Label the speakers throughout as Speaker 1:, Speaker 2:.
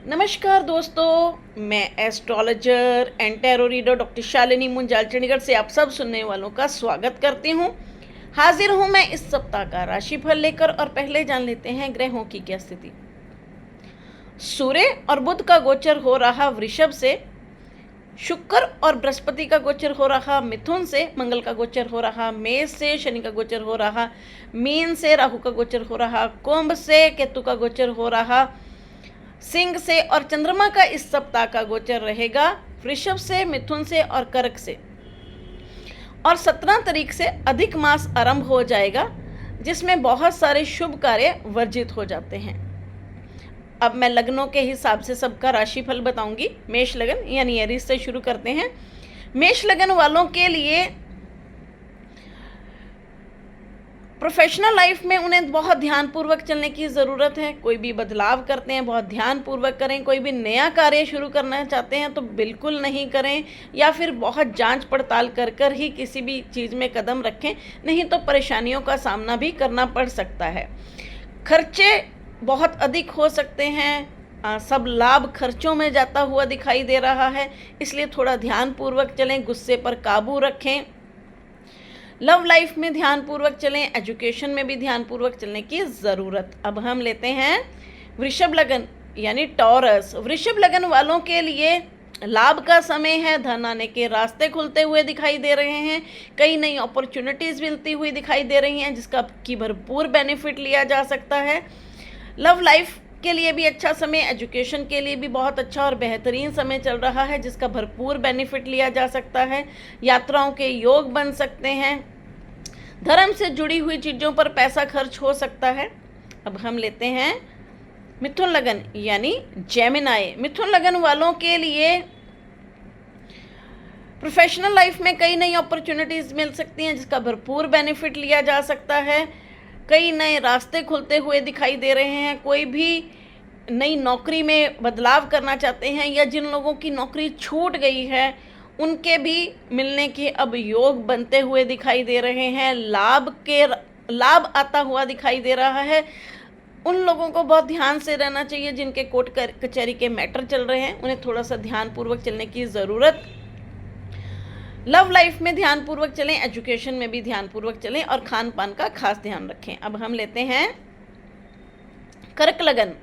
Speaker 1: नमस्कार दोस्तों, मैं astrologer and tarot reader doctor Shalini Munjal Chandigarh से आप सब सुनने वालों का स्वागत करती हूँ। हाजिर हूँ मैं इस सप्ताह का राशिफल लेकर और पहले जान लेते हैं ग्रहों की क्या स्थिति। सूर्य और बुध का गोचर हो रहा वृषभ से, शुक्र और बृहस्पति का गोचर हो रहा मिथुन से, मंगल का गोचर हो रहा मेष से, शनि का गोचर हो रहा मीन से, राहु का गोचर हो रहा कुंभ से, केतु का गोचर हो रहा सिंह से और चंद्रमा का इस सप्ताह का गोचर रहेगा वृषभ से, मिथुन से और कर्क से। और 17 तारीख से अधिक मास आरंभ हो जाएगा जिसमें बहुत सारे शुभ कार्य वर्जित हो जाते हैं। अब मैं लग्नों के हिसाब से सबका राशिफल बताऊंगी। मेष लगन यानी एरीज से शुरू करते हैं। मेष लगन वालों के लिए प्रोफेशनल लाइफ में उन्हें बहुत ध्यानपूर्वक चलने की ज़रूरत है। कोई भी बदलाव करते हैं बहुत ध्यानपूर्वक करें। कोई भी नया कार्य शुरू करना चाहते हैं तो बिल्कुल नहीं करें, या फिर बहुत जांच पड़ताल कर कर ही किसी भी चीज़ में कदम रखें, नहीं तो परेशानियों का सामना भी करना पड़ सकता है। खर्चे बहुत अधिक हो सकते हैं, सब लाभ खर्चों में जाता हुआ दिखाई दे रहा है, इसलिए थोड़ा ध्यानपूर्वक चलें, गुस्से पर काबू रखें। लव लाइफ में ध्यानपूर्वक चलें, एजुकेशन में भी ध्यानपूर्वक चलने की ज़रूरत। अब हम लेते हैं वृषभ लगन यानी टॉरस। वृषभ लगन वालों के लिए लाभ का समय है, धन आने के रास्ते खुलते हुए दिखाई दे रहे हैं, कई नई अपॉर्चुनिटीज़ मिलती हुई दिखाई दे रही हैं जिसका की भरपूर बेनिफिट लिया जा सकता है। लव लाइफ के लिए भी अच्छा समय, एजुकेशन के लिए भी बहुत अच्छा और बेहतरीन समय चल रहा है जिसका भरपूर बेनिफिट लिया जा सकता है। यात्राओं के योग बन सकते हैं। धर्म से जुड़ी हुई चीज़ों पर पैसा खर्च हो सकता है। अब हम लेते हैं मिथुन लगन यानी जेमिनाई। मिथुन लगन वालों के लिए प्रोफेशनल लाइफ में कई नई अपॉर्चुनिटीज़ मिल सकती हैं जिसका भरपूर बेनिफिट लिया जा सकता है। कई नए रास्ते खुलते हुए दिखाई दे रहे हैं। कोई भी नई नौकरी में बदलाव करना चाहते हैं या जिन लोगों की नौकरी छूट गई है उनके भी मिलने के अब योग बनते हुए दिखाई दे रहे हैं। लाभ आता हुआ दिखाई दे रहा है। उन लोगों को बहुत ध्यान से रहना चाहिए जिनके कोर्ट कचहरी के मैटर चल रहे हैं, उन्हें थोड़ा सा ध्यानपूर्वक चलने की ज़रूरत। लव लाइफ में ध्यानपूर्वक चलें, एजुकेशन में भी ध्यानपूर्वक चलें और खान पान का खास ध्यान रखें। अब हम लेते हैं कर्क लगन।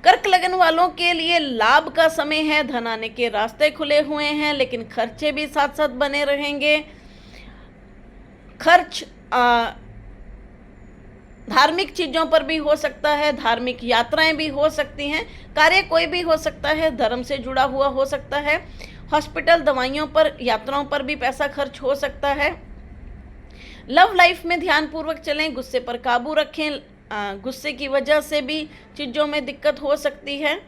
Speaker 1: कर्क लगन वालों के लिए लाभ का समय है, धन आने के रास्ते खुले हुए हैं, लेकिन खर्चे भी साथ साथ बने रहेंगे। खर्च धार्मिक चीज़ों पर भी हो सकता है, धार्मिक यात्राएं भी हो सकती हैं, कार्य कोई भी हो सकता है, धर्म से जुड़ा हुआ हो सकता है। हॉस्पिटल, दवाइयों पर, यात्राओं पर भी पैसा खर्च हो सकता है। लव लाइफ में ध्यानपूर्वक चलें, गुस्से पर काबू रखें, गुस्से की वजह से भी चीज़ों में दिक्कत हो सकती है।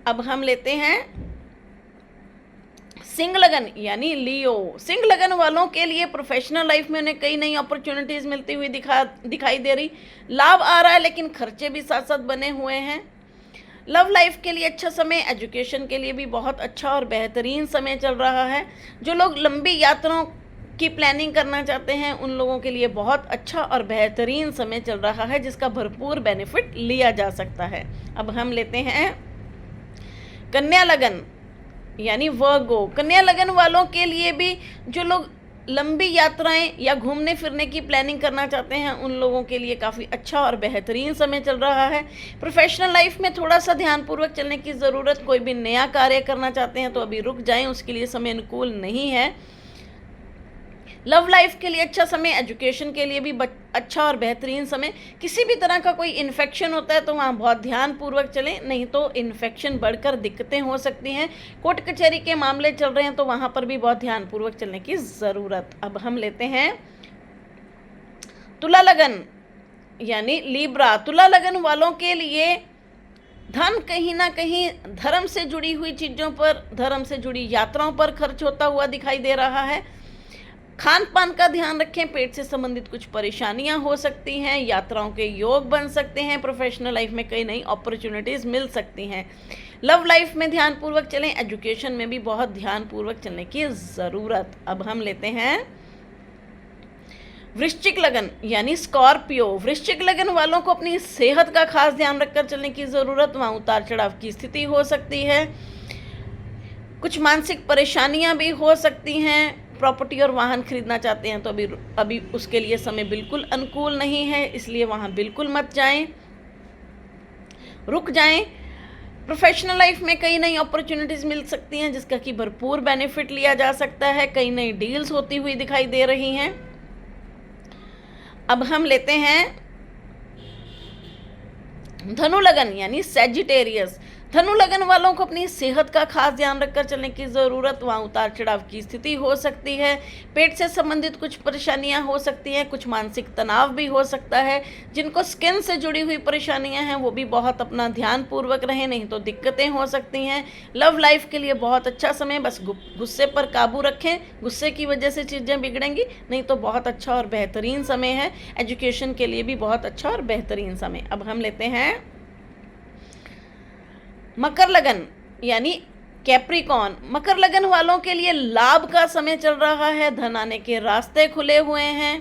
Speaker 1: अब हम लेते हैं सिंह लगन यानी लियो। सिंह लगन वालों के लिए प्रोफेशनल लाइफ में उन्हें कई नई अपॉर्चुनिटीज़ मिलती हुई दिखाई दे रही। लाभ आ रहा है लेकिन खर्चे भी साथ साथ बने हुए हैं। लव लाइफ के लिए अच्छा समय, एजुकेशन के लिए भी बहुत अच्छा और बेहतरीन समय चल रहा है। जो लोग लंबी यात्राओं की प्लानिंग करना चाहते हैं उन लोगों के लिए बहुत अच्छा और बेहतरीन समय चल रहा है जिसका भरपूर बेनिफिट लिया जा सकता है। अब हम लेते हैं कन्या लगन यानी वर्गो। कन्या लगन वालों के लिए भी जो लोग लंबी यात्राएं या घूमने फिरने की प्लानिंग करना चाहते हैं उन लोगों के लिए काफ़ी अच्छा और बेहतरीन समय चल रहा है। प्रोफेशनल लाइफ में थोड़ा सा ध्यानपूर्वक चलने की ज़रूरत। कोई भी नया कार्य करना चाहते हैं तो अभी रुक जाएं, उसके लिए समय अनुकूल नहीं है। लव लाइफ के लिए अच्छा समय, एजुकेशन के लिए भी अच्छा और बेहतरीन समय। किसी भी तरह का कोई इन्फेक्शन होता है तो वहाँ बहुत ध्यानपूर्वक चलें, नहीं तो इन्फेक्शन बढ़कर दिक्कतें हो सकती हैं। कोर्ट कचहरी के मामले चल रहे हैं तो वहाँ पर भी बहुत ध्यानपूर्वक चलने की ज़रूरत। अब हम लेते हैं तुला लगन यानी लीब्रा। तुला लगन वालों के लिए धन कहीं ना कहीं धर्म से जुड़ी हुई चीज़ों पर, धर्म से जुड़ी यात्राओं पर खर्च होता हुआ दिखाई दे रहा है। खान पान का ध्यान रखें, पेट से संबंधित कुछ परेशानियां हो सकती हैं, यात्राओं के योग बन सकते हैं। प्रोफेशनल लाइफ में कई नई अपॉर्चुनिटीज़ मिल सकती हैं। लव लाइफ में ध्यानपूर्वक चलें, एजुकेशन में भी बहुत ध्यानपूर्वक चलने की ज़रूरत। अब हम लेते हैं वृश्चिक लगन यानी स्कॉर्पियो, वृश्चिक लगन वालों को अपनी सेहत का खास ध्यान रखकर चलने की ज़रूरत, वहाँ उतार चढ़ाव की स्थिति हो सकती है, कुछ मानसिक परेशानियां भी हो सकती हैं। प्रॉपर्टी और वाहन खरीदना चाहते हैं तो अभी उसके लिए समय बिल्कुल अनुकूल नहीं है, इसलिए वहाँ बिल्कुल मत जाएं, रुक जाएं। प्रोफेशनल लाइफ में कई नई अपॉर्चुनिटीज़ मिल सकती हैं जिसका कि भरपूर बेनिफिट लिया जा सकता है, कई नई डील्स होती हुई दिखाई दे रही हैं। अब हम लेते हैं धनु लगन यानी सैजिटेरियस। धनु लगन वालों को अपनी सेहत का खास ध्यान रखकर चलने की ज़रूरत, वहाँ उतार चढ़ाव की स्थिति हो सकती है, पेट से संबंधित कुछ परेशानियां हो सकती हैं, कुछ मानसिक तनाव भी हो सकता है। जिनको स्किन से जुड़ी हुई परेशानियां हैं वो भी बहुत अपना ध्यान पूर्वक रहें, नहीं तो दिक्कतें हो सकती हैं। लव लाइफ के लिए बहुत अच्छा समय, बस गुस्से पर काबू रखें, गुस्से की वजह से चीज़ें बिगड़ेंगी, नहीं तो बहुत अच्छा और बेहतरीन समय है। एजुकेशन के लिए भी बहुत अच्छा और बेहतरीन समय। अब हम लेते हैं मकर लगन यानी कैप्रिकॉन। मकर लगन वालों के लिए लाभ का समय चल रहा है, धन आने के रास्ते खुले हुए हैं,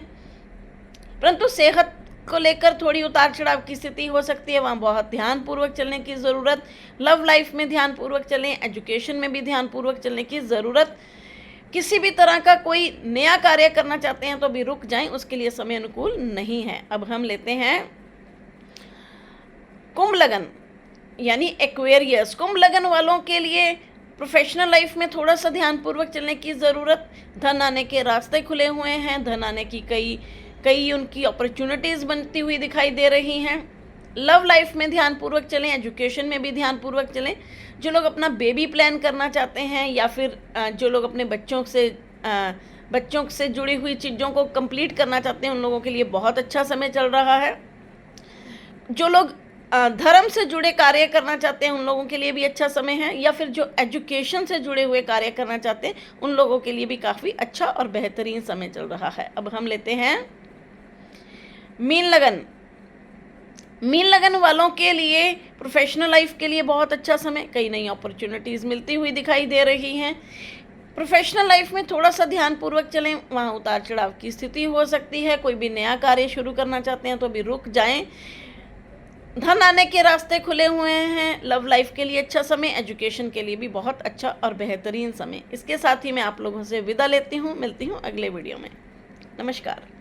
Speaker 1: परंतु सेहत को लेकर थोड़ी उतार चढ़ाव की स्थिति हो सकती है, वहाँ बहुत ध्यानपूर्वक चलने की ज़रूरत। लव लाइफ में ध्यानपूर्वक चलें, एजुकेशन में भी ध्यानपूर्वक चलने की ज़रूरत। किसी भी तरह का कोई नया कार्य करना चाहते हैं तो भी रुक जाएं, उसके लिए समय अनुकूल नहीं है। अब हम लेते हैं कुंभ लगन यानी एक्वेरियस। कुंभ लगन वालों के लिए प्रोफेशनल लाइफ में थोड़ा सा ध्यानपूर्वक चलने की ज़रूरत। धन आने के रास्ते खुले हुए हैं, धन आने की कई उनकी अपॉर्चुनिटीज़ बनती हुई दिखाई दे रही हैं। लव लाइफ में ध्यानपूर्वक चलें, एजुकेशन में भी ध्यानपूर्वक चलें। जो लोग अपना बेबी प्लान करना चाहते हैं या फिर जो लोग अपने बच्चों से जुड़ी हुई चीज़ों को कंप्लीट करना चाहते हैं, उन लोगों के लिए बहुत अच्छा समय चल रहा है। जो लोग धर्म से जुड़े कार्य करना चाहते हैं उन लोगों के लिए भी अच्छा समय है, या फिर जो एजुकेशन से जुड़े हुए कार्य करना चाहते हैं उन लोगों के लिए भी काफ़ी अच्छा और बेहतरीन समय चल रहा है। अब हम लेते हैं मीन लगन। मीन लगन वालों के लिए प्रोफेशनल लाइफ के लिए बहुत अच्छा समय, कई नई अपॉर्चुनिटीज़ मिलती हुई दिखाई दे रही हैं। प्रोफेशनल लाइफ में थोड़ा सा ध्यानपूर्वक चलें, वहाँ उतार चढ़ाव की स्थिति हो सकती है। कोई भी नया कार्य शुरू करना चाहते हैं तो अभी रुक जाएं। धन आने के रास्ते खुले हुए हैं। लव लाइफ के लिए अच्छा समय, एजुकेशन के लिए भी बहुत अच्छा और बेहतरीन समय। इसके साथ ही मैं आप लोगों से विदा लेती हूँ, मिलती हूँ अगले वीडियो में। नमस्कार।